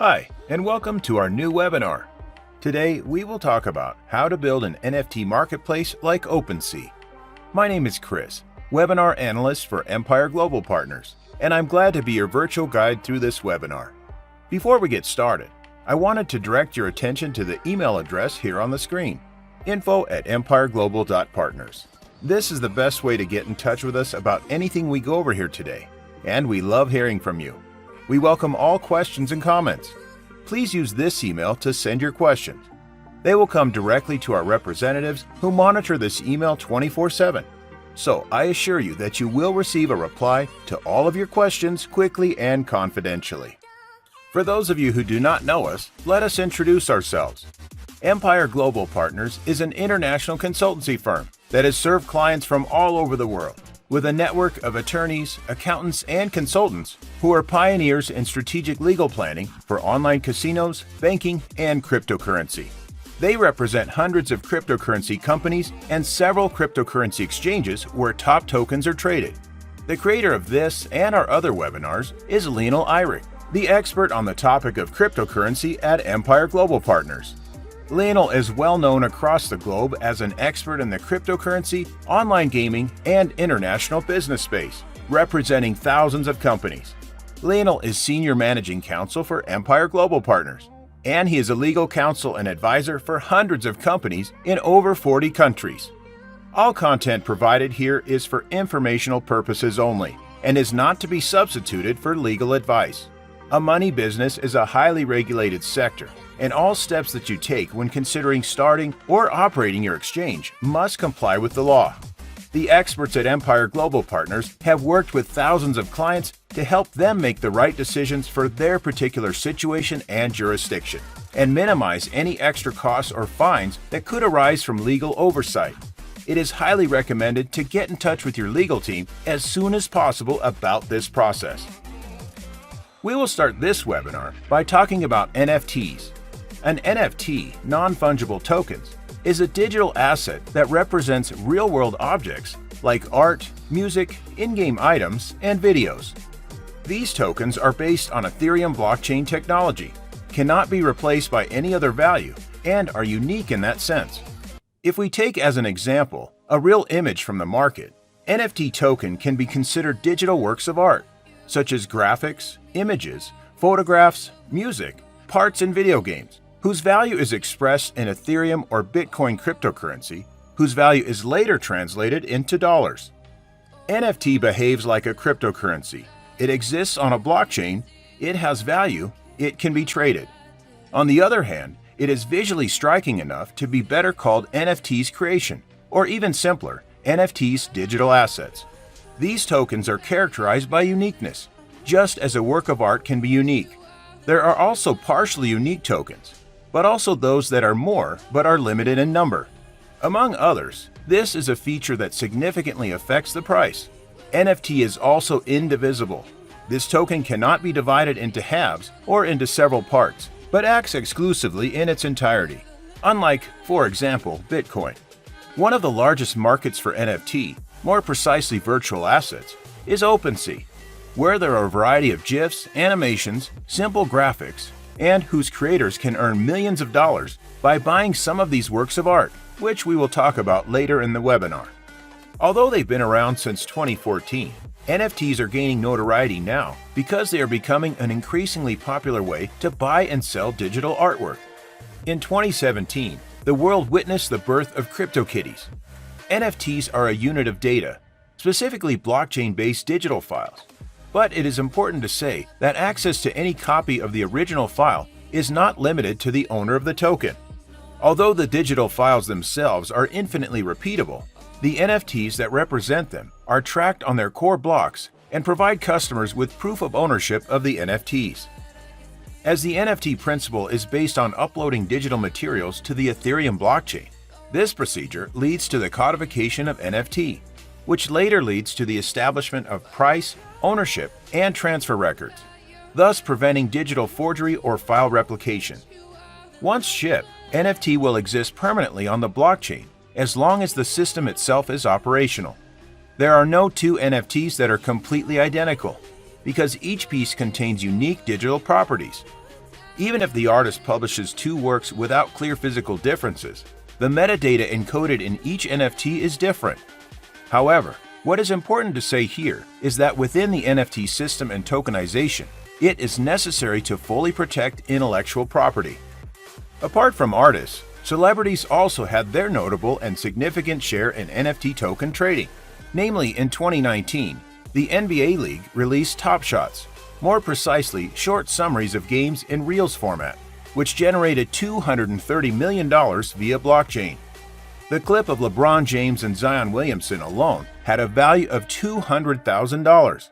Hi, and welcome to our new webinar. Today, we will talk about how to build an NFT marketplace like OpenSea. My name is Chris, webinar analyst for Empire Global Partners, and I'm glad to be your virtual guide through this webinar. Before we get started, I wanted to direct your attention to the email address here on the screen, info@empireglobal.partners. This is the best way to get in touch with us about anything we go over here today, and we love hearing from you. We welcome all questions and comments. Please use this email to send your questions. They will come directly to our representatives who monitor this email 24/7. So I assure you that you will receive a reply to all of your questions quickly and confidentially. For those of you who do not know us, let us introduce ourselves. Empire Global Partners is an international consultancy firm that has served clients from all over the world, with a network of attorneys, accountants, and consultants who are pioneers in strategic legal planning for online casinos, banking, and cryptocurrency. They represent hundreds of cryptocurrency companies and several cryptocurrency exchanges where top tokens are traded. The creator of this and our other webinars is Lionel Eyrich, the expert on the topic of cryptocurrency at Empire Global Partners. Lionel is well known across the globe as an expert in the cryptocurrency, online gaming, and international business space, representing thousands of companies. Lionel is Senior Managing Counsel for Empire Global Partners, and he is a legal counsel and advisor for hundreds of companies in over 40 countries. All content provided here is for informational purposes only and is not to be substituted for legal advice. A money business is a highly regulated sector, and all steps that you take when considering starting or operating your exchange must comply with the law. The experts at Empire Global Partners have worked with thousands of clients to help them make the right decisions for their particular situation and jurisdiction, and minimize any extra costs or fines that could arise from legal oversight. It is highly recommended to get in touch with your legal team as soon as possible about this process. We will start this webinar by talking about NFTs. An NFT, non-fungible tokens, is a digital asset that represents real-world objects like art, music, in-game items, and videos. These tokens are based on Ethereum blockchain technology, cannot be replaced by any other value, and are unique in that sense. If we take as an example a real image from the market, NFT token can be considered digital works of art, such as graphics, images, photographs, music, parts, and video games, whose value is expressed in Ethereum or Bitcoin cryptocurrency, whose value is later translated into dollars. NFT behaves like a cryptocurrency. It exists on a blockchain, it has value, it can be traded. On the other hand, it is visually striking enough to be better called NFTs creation, or even simpler, NFTs digital assets. These tokens are characterized by uniqueness, just as a work of art can be unique. There are also partially unique tokens, but also those that are more but are limited in number. Among others, this is a feature that significantly affects the price. NFT is also indivisible. This token cannot be divided into halves or into several parts, but acts exclusively in its entirety, unlike, for example, Bitcoin. One of the largest markets for NFT, more precisely virtual assets, is OpenSea, where there are a variety of GIFs, animations, simple graphics, and whose creators can earn millions of dollars by buying some of these works of art, which we will talk about later in the webinar. Although they've been around since 2014, NFTs are gaining notoriety now because they are becoming an increasingly popular way to buy and sell digital artwork. In 2017, the world witnessed the birth of CryptoKitties. NFTs are a unit of data, specifically blockchain-based digital files. But it is important to say that access to any copy of the original file is not limited to the owner of the token. Although the digital files themselves are infinitely repeatable, the NFTs that represent them are tracked on their core blocks and provide customers with proof of ownership of the NFTs. As the NFT principle is based on uploading digital materials to the Ethereum blockchain, this procedure leads to the codification of NFT, which later leads to the establishment of price, ownership, and transfer records, thus preventing digital forgery or file replication. Once shipped, NFT will exist permanently on the blockchain as long as the system itself is operational. There are no two NFTs that are completely identical, because each piece contains unique digital properties. Even if the artist publishes two works without clear physical differences, the metadata encoded in each NFT is different. However, what is important to say here is that within the NFT system and tokenization, it is necessary to fully protect intellectual property. Apart from artists, celebrities also had their notable and significant share in NFT token trading. Namely, in 2019, the NBA League released Top Shots, more precisely short summaries of games in Reels format, which generated $230 million via blockchain. The clip of LeBron James and Zion Williamson alone had a value of $200,000.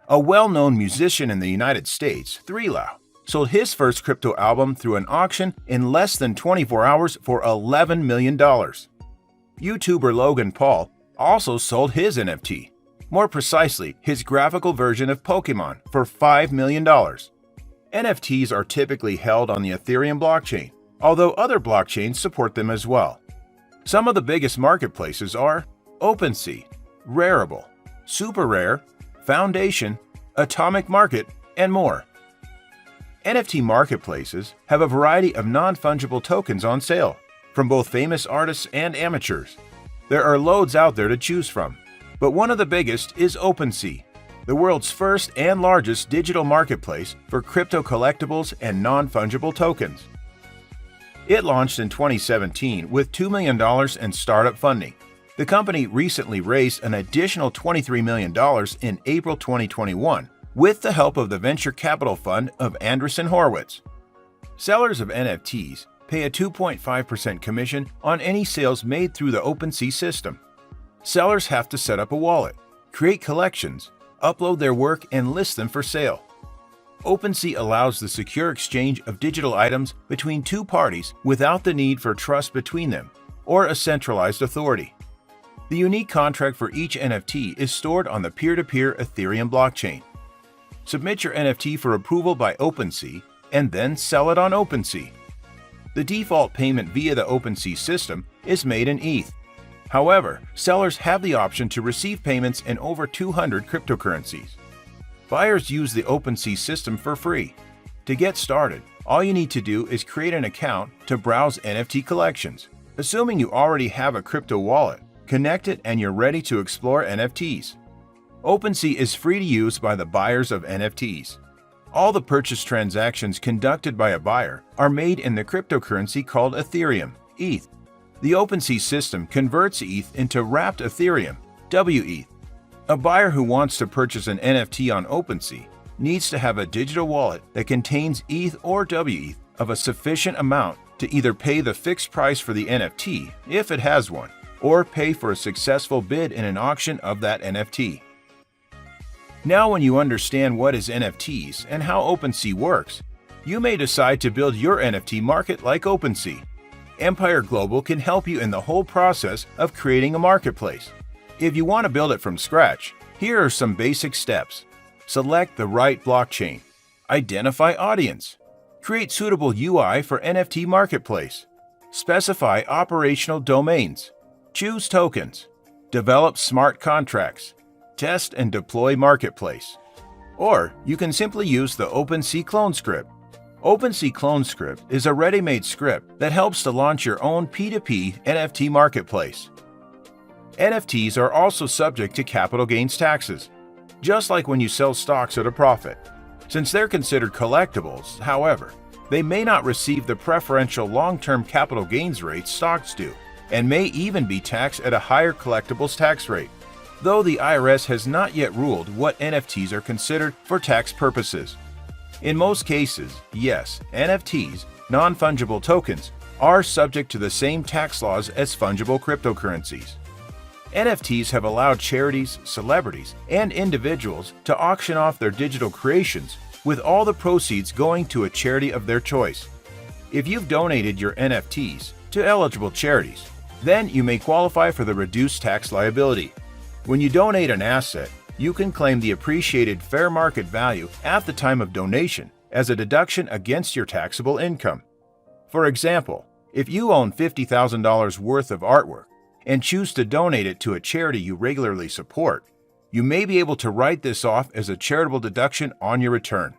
A well-known musician in the United States, 3Law, sold his first crypto album through an auction in less than 24 hours for $11 million. YouTuber Logan Paul also sold his NFT, more precisely his graphical version of Pokemon, for $5 million. NFTs are typically held on the Ethereum blockchain, although other blockchains support them as well. Some of the biggest marketplaces are OpenSea, Rarible, Super Rare, Foundation, Atomic Market, and more. NFT marketplaces have a variety of non-fungible tokens on sale, from both famous artists and amateurs. There are loads out there to choose from, but one of the biggest is OpenSea, the world's first and largest digital marketplace for crypto collectibles and non-fungible tokens. It launched in 2017 with $2 million in startup funding. The company recently raised an additional $23 million in April 2021 with the help of the venture capital fund of Andreessen Horowitz. Sellers of NFTs pay a 2.5% commission on any sales made through the OpenSea system. Sellers have to set up a wallet, create collections, upload their work, and list them for sale. OpenSea allows the secure exchange of digital items between two parties without the need for trust between them or a centralized authority. The unique contract for each NFT is stored on the peer-to-peer Ethereum blockchain. Submit your NFT for approval by OpenSea and then sell it on OpenSea. The default payment via the OpenSea system is made in ETH. However, sellers have the option to receive payments in over 200 cryptocurrencies. Buyers use the OpenSea system for free. To get started, all you need to do is create an account to browse NFT collections. Assuming you already have a crypto wallet, connect it and you're ready to explore NFTs. OpenSea is free to use by the buyers of NFTs. All the purchase transactions conducted by a buyer are made in the cryptocurrency called Ethereum, ETH. The OpenSea system converts ETH into wrapped Ethereum, WETH. A buyer who wants to purchase an NFT on OpenSea needs to have a digital wallet that contains ETH or WETH of a sufficient amount to either pay the fixed price for the NFT, if it has one, or pay for a successful bid in an auction of that NFT. Now, when you understand what is NFTs and how OpenSea works, you may decide to build your NFT market like OpenSea. Empire Global can help you in the whole process of creating a marketplace. If you want to build it from scratch, here are some basic steps. Select the right blockchain. Identify audience. Create suitable UI for NFT marketplace. Specify operational domains. Choose tokens. Develop smart contracts. Test and deploy marketplace. Or you can simply use the OpenSea clone script. OpenSea clone script is a ready-made script that helps to launch your own P2P NFT marketplace. NFTs are also subject to capital gains taxes, just like when you sell stocks at a profit. Since they're considered collectibles, however, they may not receive the preferential long-term capital gains rates stocks do, and may even be taxed at a higher collectibles tax rate, though the IRS has not yet ruled what NFTs are considered for tax purposes. In most cases, yes, NFTs, non-fungible tokens, are subject to the same tax laws as fungible cryptocurrencies. NFTs have allowed charities, celebrities, and individuals to auction off their digital creations, with all the proceeds going to a charity of their choice. If you've donated your NFTs to eligible charities, then you may qualify for the reduced tax liability. When you donate an asset, you can claim the appreciated fair market value at the time of donation as a deduction against your taxable income. For example, if you own $50,000 worth of artwork and choose to donate it to a charity you regularly support, you may be able to write this off as a charitable deduction on your return.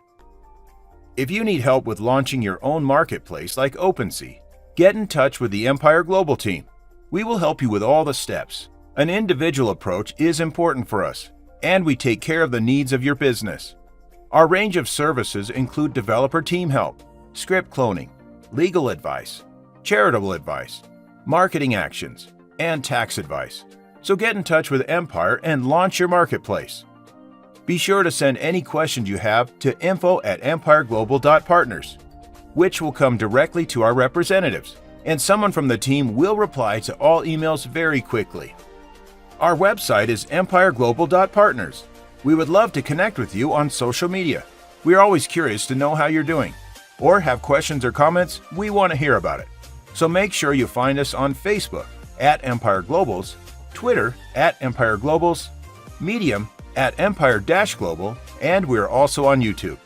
If you need help with launching your own marketplace like OpenSea, get in touch with the Empire Global team. We will help you with all the steps. An individual approach is important for us, and we take care of the needs of your business. Our range of services include developer team help, script cloning, legal advice, charitable advice, marketing actions, and tax advice. So get in touch with Empire and launch your marketplace. Be sure to send any questions you have to info@empireglobal.partners, which will come directly to our representatives, and someone from the team will reply to all emails very quickly. Our website is empireglobal.partners. We would love to connect with you on social media. We are always curious to know how you're doing. Or have questions or comments, we want to hear about it. So make sure you find us on Facebook @EmpireGlobals, Twitter @EmpireGlobals, Medium @Empire-Global, and we're also on YouTube.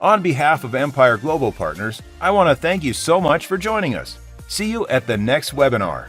On behalf of Empire Global Partners, I want to thank you so much for joining us. See you at the next webinar.